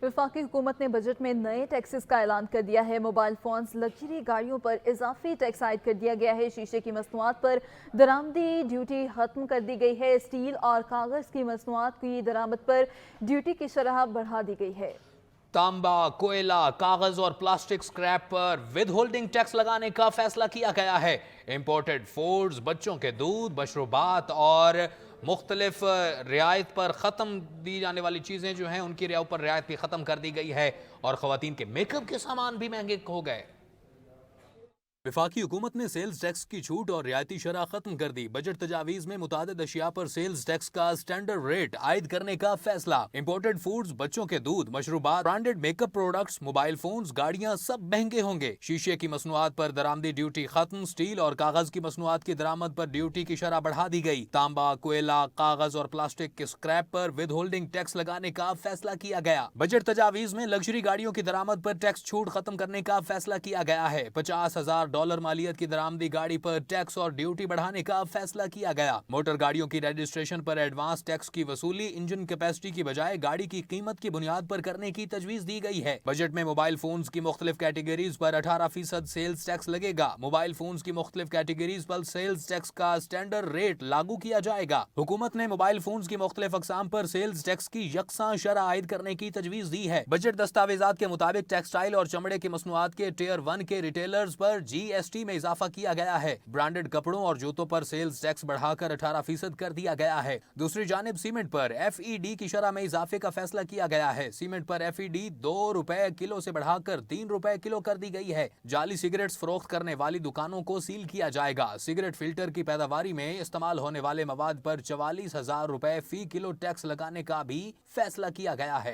वफाकी हुकूमत ने बजट में नए टैक्सेस का ऐलान कर दिया है। मोबाइल फोन्स, लग्जरी गाड़ियों पर इजाफी टैक्स आयद कर दिया गया है। शीशे की मसनूआत पर दरामदी ड्यूटी खत्म कर दी गई है। स्टील और कागज की मसनूआत की दरामद पर ड्यूटी की शरह बढ़ा दी गई है। तांबा, कोयला, कागज और प्लास्टिक स्क्रैप पर विद होल्डिंग टैक्स लगाने का फैसला किया गया है। इंपोर्टेड फूड्स, बच्चों के दूध, मशरूबात और मुख्तलिफ रियायत पर ख़त्म दी जाने वाली चीज़ें जो हैं उनकी रियायत पर रियायत भी ख़त्म कर दी गई है और ख़वातीन के मेकअप के सामान भी महंगे हो गए। वफाकी हुकूमत ने सेल्स टैक्स की छूट और रियायती शरह खत्म कर दी। बजट तजावीज़ में मुतादिद अशिया पर सेल्स टैक्स का स्टैंडर्ड रेट आयद करने का फैसला। इंपोर्टेड फूड्स, बच्चों के दूध, मशरूबात, branded makeup products, mobile phones, गाड़ियां सब महंगे होंगे। शीशे की मसनूआत पर दरामदी ड्यूटी खत्म। स्टील और कागज की मसनूआत की दरामद पर ड्यूटी की शरह बढ़ा दी गई। तांबा, कोयला, कागज और प्लास्टिक के स्क्रैप पर विद होल्डिंग टैक्स लगाने का फैसला किया गया। बजट तजावीज़ में लग्जरी गाड़ियों की दरामद पर टैक्स छूट खत्म करने का फैसला किया गया है। $50,000 मालियत की दरामदी गाड़ी पर टैक्स और ड्यूटी बढ़ाने का फैसला किया गया। मोटर गाड़ियों की रजिस्ट्रेशन पर एडवांस टैक्स की वसूली इंजन कैपेसिटी की बजाय गाड़ी की कीमत की बुनियाद पर करने की तजवीज दी गई है। बजट में मोबाइल फोन्स की मुख्तलिफ कैटेगरीज पर 18% सेल्स टैक्स लगेगा। मोबाइल फोन्स की मुख्तलिफ कैटेगरीज पर सेल्स टैक्स का स्टैंडर्ड रेट लागू किया जाएगा। हुकूमत ने मोबाइल फोन्स की मुख्तलिफ अकसाम पर सेल्स टैक्स की यकसा शरह आयद करने की तजवीज दी है। बजट दस्तावेजात के मुताबिक टेक्सटाइल और चमड़े की मसनूआत के टियर 1 के रिटेलर्स पर GST में इजाफा किया गया है। ब्रांडेड कपड़ों और जूतों पर सेल्स टैक्स बढ़ाकर 18% कर दिया गया है। दूसरी जानिब सीमेंट पर FED की शरह में इजाफे का फैसला किया गया है। सीमेंट पर FED ₹2 किलो से बढ़ाकर ₹3 किलो कर दी गई है। जाली सिगरेट्स फरोख्त करने वाली दुकानों को सील किया जाएगा। सिगरेट फिल्टर की पैदावारी में इस्तेमाल होने वाले मवाद पर ₹44,000 फी किलो टैक्स लगाने का भी फैसला किया गया है।